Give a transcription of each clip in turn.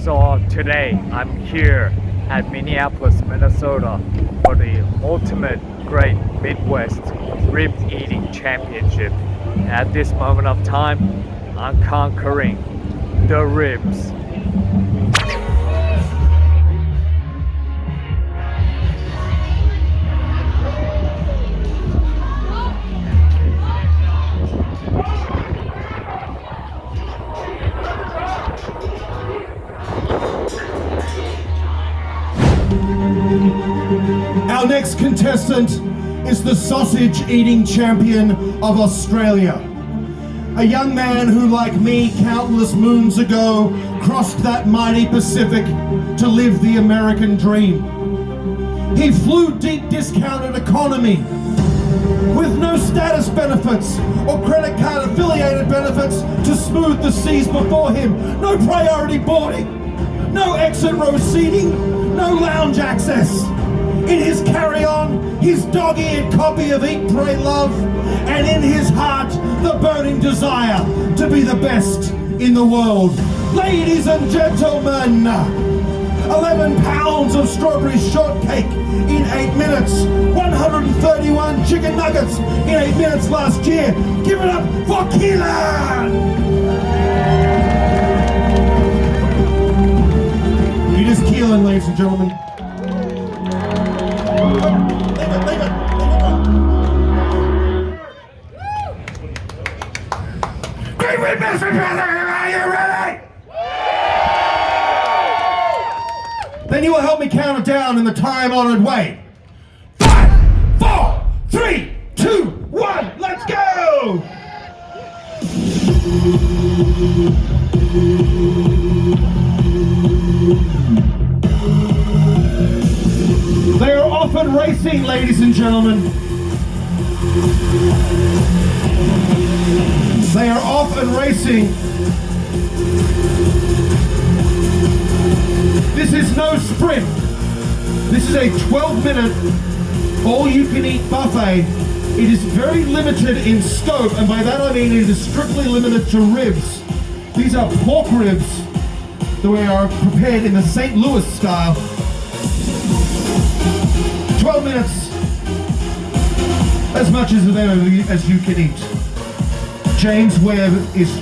So today I'm here at Minneapolis, Minnesota for the ultimate Great Midwest Rib Eating Championship. At this moment of time, I'm conquering the ribs. Our next contestant is the sausage eating champion of Australia. A young man who, like me, countless moons ago, crossed that mighty Pacific to live the American dream. He flew deep discounted economy with no status benefits or credit card affiliated benefits to smooth the seas before him. No priority boarding, no exit row seating, no lounge access. In his carry-on, his dog-eared copy of Eat, Pray, Love, and in his heart, the burning desire to be the best in the world. Ladies and gentlemen, 11 pounds of strawberry shortcake in 8 minutes, 131 chicken nuggets in 8 minutes last year. Give it up for Keelan! It is Keelan, ladies and gentlemen. Great win, Mr. President! Are you ready? Then you will help me count it down in the time-honored way. 5, 4, 3, 2, 1, let's go! They are off and racing, ladies and gentlemen. They are off and racing. This is no sprint. This is a 12-minute all-you-can-eat buffet. It is very limited in scope, and by that I mean it is strictly limited to ribs. These are pork ribs that we are prepared in the St. Louis style. 12 minutes, as much as you can eat. James Webb is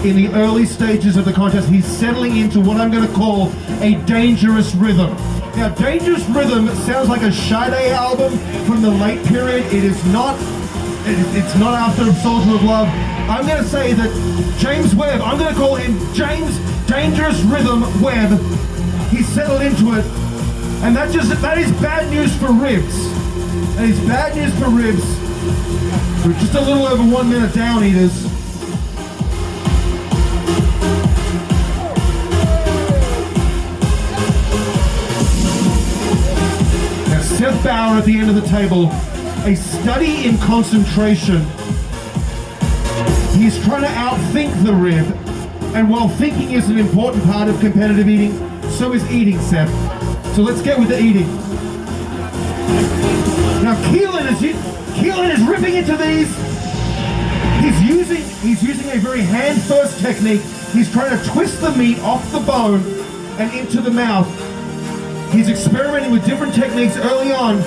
in the early stages of the contest. He's settling into what I'm going to call a dangerous rhythm. Now, dangerous rhythm sounds like a Sade album from the late period. It is not. It's not after Soldier of Love. I'm going to say that James Webb, I'm going to call him James Dangerous Rhythm Webb. He's settled into it. And that is bad news for ribs. That is bad news for ribs. We're just a little over 1 minute down, eaters. Now, Seth Bauer at the end of the table, a study in concentration. He's trying to outthink the rib. And while thinking is an important part of competitive eating, so is eating, Seth. So let's get with the eating. Now Keelan is ripping into these. He's using a very hand-first technique. He's trying to twist the meat off the bone and into the mouth. He's experimenting with different techniques early on.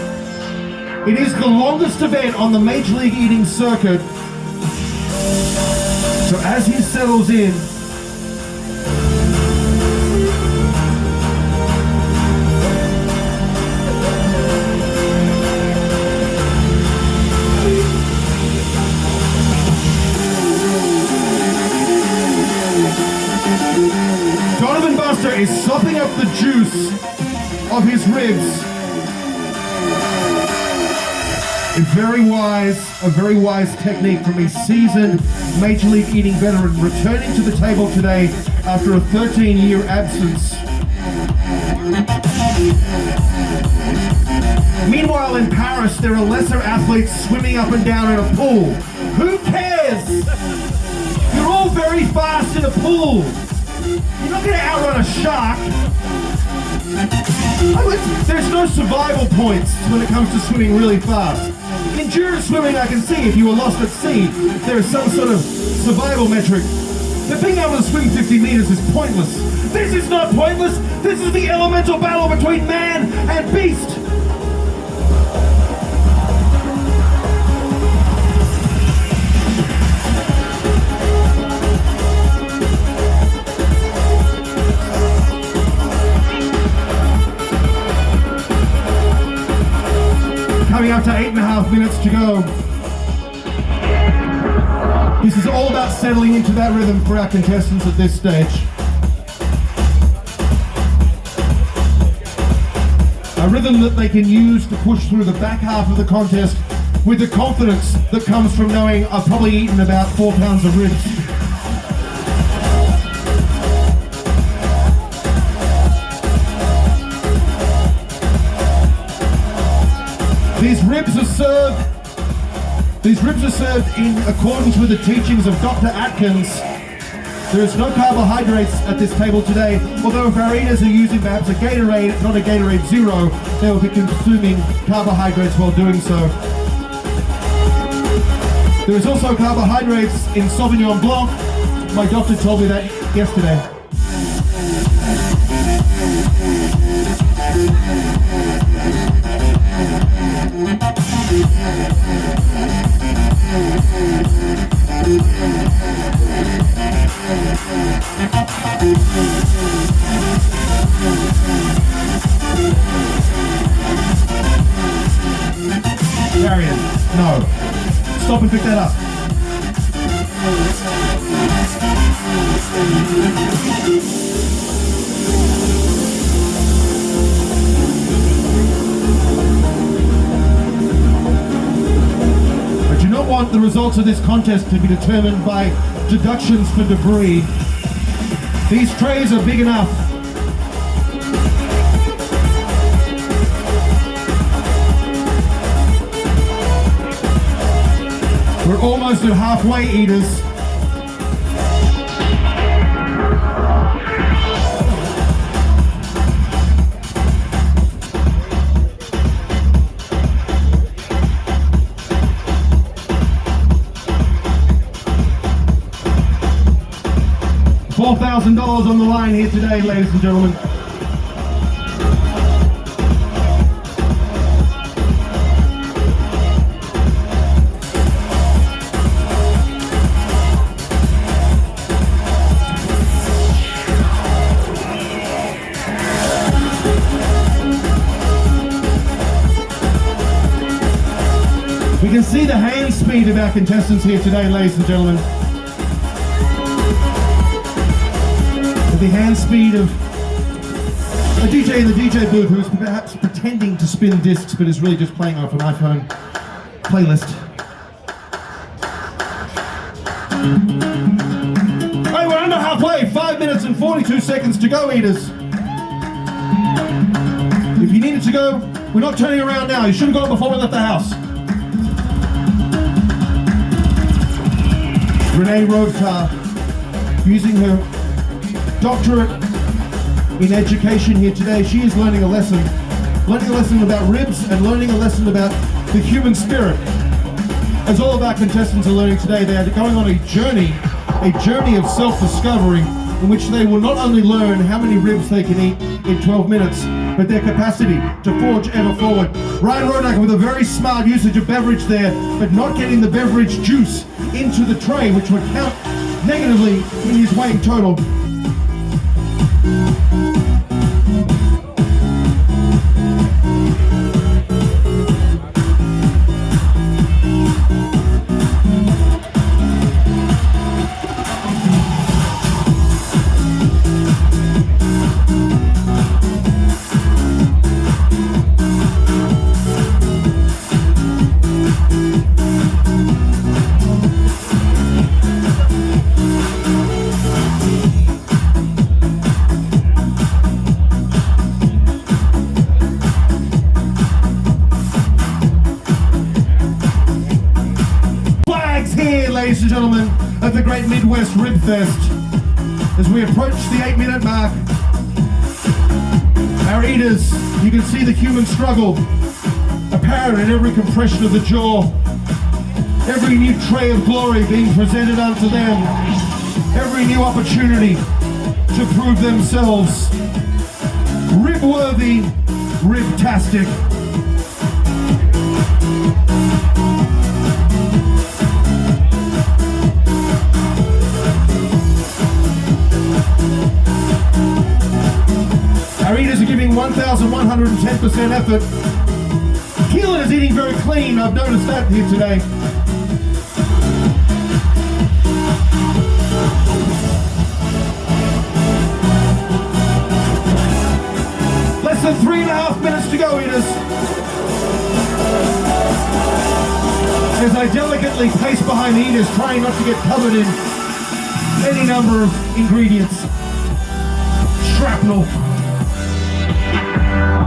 It is the longest event on the Major League Eating circuit. So as he settles in, is sopping up the juice of his ribs. A very wise technique from a seasoned Major League Eating veteran returning to the table today after a 13-year absence. Meanwhile, in Paris, there are lesser athletes swimming up and down in a pool. Who cares? You're all very fast in a pool. You're not going to outrun a shark. There's no survival points when it comes to swimming really fast. In endurance swimming, I can see if you were lost at sea, there is some sort of survival metric. that being able to swim 50 meters is pointless. This is not pointless. This is the elemental battle between man and beast. Coming up to 8.5 minutes to go. This is all about settling into that rhythm for our contestants at this stage. A rhythm that they can use to push through the back half of the contest with the confidence that comes from knowing I've probably eaten about 4 pounds of ribs. These ribs are served in accordance with the teachings of Dr. Atkins. There is no carbohydrates at this table today, although if our eaters are using perhaps a Gatorade, not a Gatorade Zero, they will be consuming carbohydrates while doing so. There is also carbohydrates in Sauvignon Blanc. My doctor told me that yesterday. Marion, no. Stop and pick that up. I do not want the results of this contest to be determined by deductions for debris. These trays are big enough. We're almost at halfway, eaters. $4,000 on the line here today, ladies and gentlemen. We can see the hand speed of our contestants here today, ladies and gentlemen. The hand speed of a DJ in the DJ booth who's perhaps pretending to spin discs but is really just playing off an iPhone playlist. Hey, we're under halfway, 5 minutes and 42 seconds to go, eaters. If you needed to go, we're not turning around now. You should have gone before we left the house. Renee Roadcar, using her doctorate in education here today. She is learning a lesson about ribs and learning a lesson about the human spirit. As all of our contestants are learning today, they are going on a journey of self-discovery in which they will not only learn how many ribs they can eat in 12 minutes, but their capacity to forge ever forward. Ryan Rodak with a very smart usage of beverage there, but not getting the beverage juice into the tray, which would count negatively in his weighing total. Ladies and gentlemen, of the Great Midwest Rib Fest, as we approach the 8-minute mark, our eaters, you can see the human struggle apparent in every compression of the jaw, every new tray of glory being presented unto them. every new opportunity to prove themselves rib-worthy, rib-tastic. Our eaters are giving 1,110% effort. Keelan is eating very clean, I've noticed that here today. Less than 3.5 minutes to go, eaters. As I delicately pace behind the eaters, trying not to get covered in any number of ingredients. Shrapnel.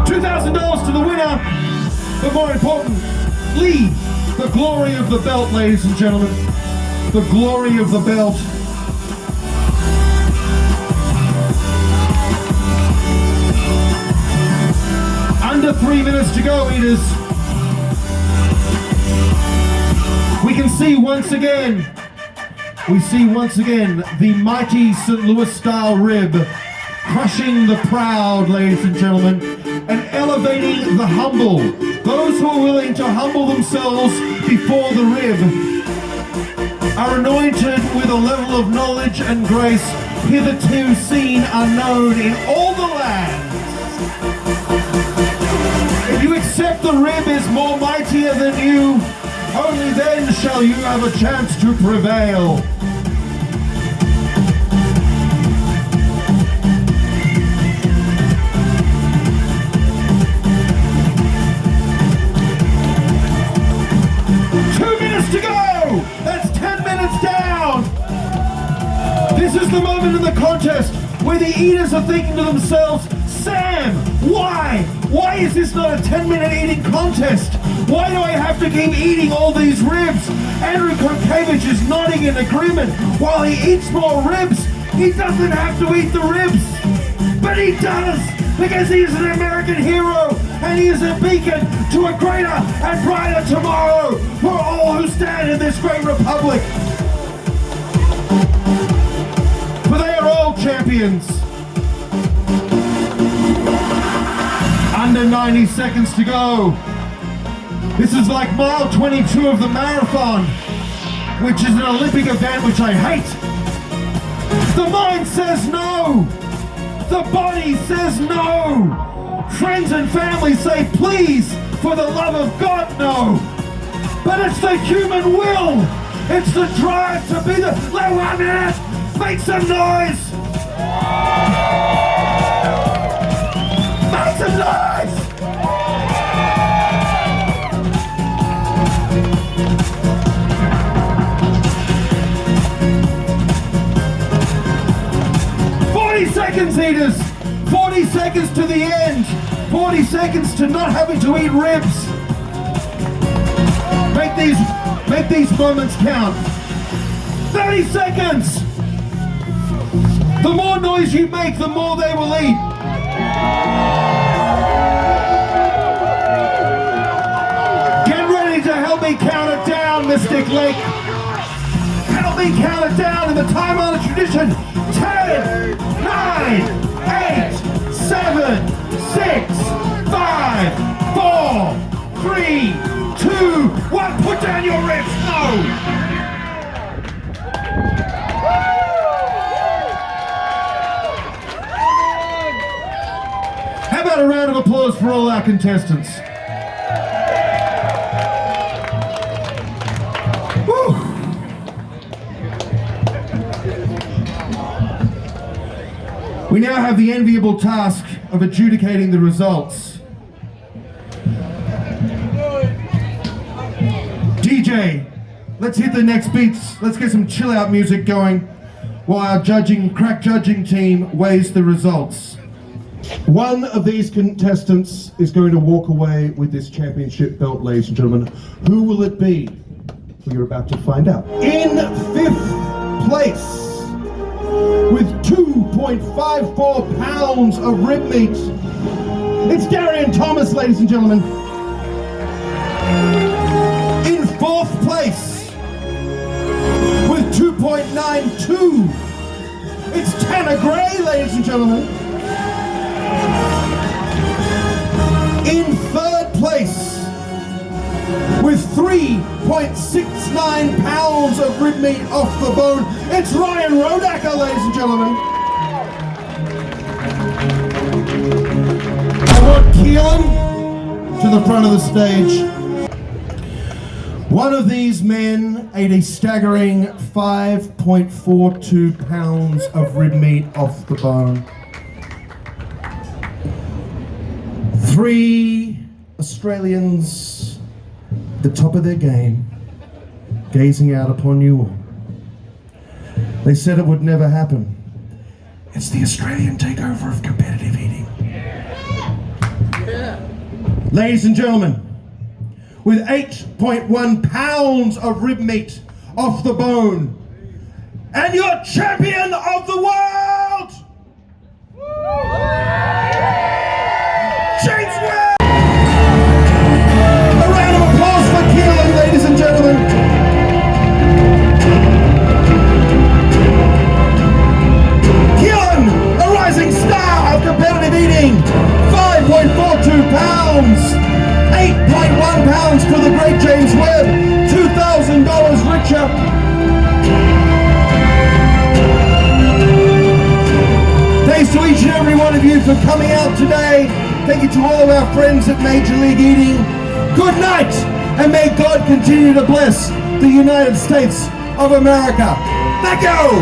$2,000 to the winner, but more importantly, the glory of the belt, ladies and gentlemen. The glory of the belt. Under 3 minutes to go, eaters. We can see once again the mighty St. Louis style rib crushing the proud, ladies and gentlemen, and elevating the humble. Those who are willing to humble themselves before the rib are anointed with a level of knowledge and grace hitherto seen unknown in all the land. If you accept the rib is more mightier than you, only then shall you have a chance to prevail. To go! That's 10 minutes down! This is the moment in the contest where the eaters are thinking to themselves, Sam, why? Why is this not a 10-minute eating contest? Why do I have to keep eating all these ribs? Andrew Kokevich is nodding in agreement. While he eats more ribs, he doesn't have to eat the ribs. But he does, because he is an American hero and he is a beacon to a greater and brighter tomorrow for all who stand in this great republic. For they are all champions. Under 90 seconds to go. This is like mile 22 of the marathon, which is an Olympic event which I hate. The mind says no. The body says no. Friends and family say, please, for the love of God, no. But it's the human will. It's the drive to be the... Let 1 minute. Make some noise. Make some noise. Seconds, eaters. 40 seconds to the end. 40 seconds to not having to eat ribs. Make these moments count. 30 seconds. The more noise you make, the more they will eat. Get ready to help me count it down, Mystic Lake. Help me count it down in the time-honored tradition. 10, 9, 8, 7, 6, 5, 4, 3, 2, 1. Put down your ribs. No. How about a round of applause for all our contestants? We now have the enviable task of adjudicating the results. DJ, let's hit the next beats. Let's get some chill out music going while our crack judging team weighs the results. One of these contestants is going to walk away with this championship belt, ladies and gentlemen. Who will it be? We're about to find out. In 5th place, with 2.54 pounds of rib meat, it's Darian Thomas, ladies and gentlemen. In 4th place, with 2.92 It's Tanner Gray, ladies and gentlemen. In third place, with 3.69 pounds of rib meat off the bone, it's Ryan Rodacker, ladies and gentlemen. I want Keelan to the front of the stage. One of these men ate a staggering 5.42 pounds of rib meat off the bone. 3 Australians at the top of their game, gazing out upon you all. They said it would never happen. It's the Australian takeover of competitive eating. Yeah. Ladies and gentlemen, with 8.1 pounds of rib meat off the bone, and your champion of the world, James Webb! A round of applause for Keelan, ladies and gentlemen. Keelan, a rising star of competitive eating, 5.42 pounds. 8.1 pounds for the great James Webb, $2,000 richer. Thanks to each and every one of you for coming out today. Thank you to all of our friends at Major League Eating. Good night, and may God continue to bless the United States of America. Thank you!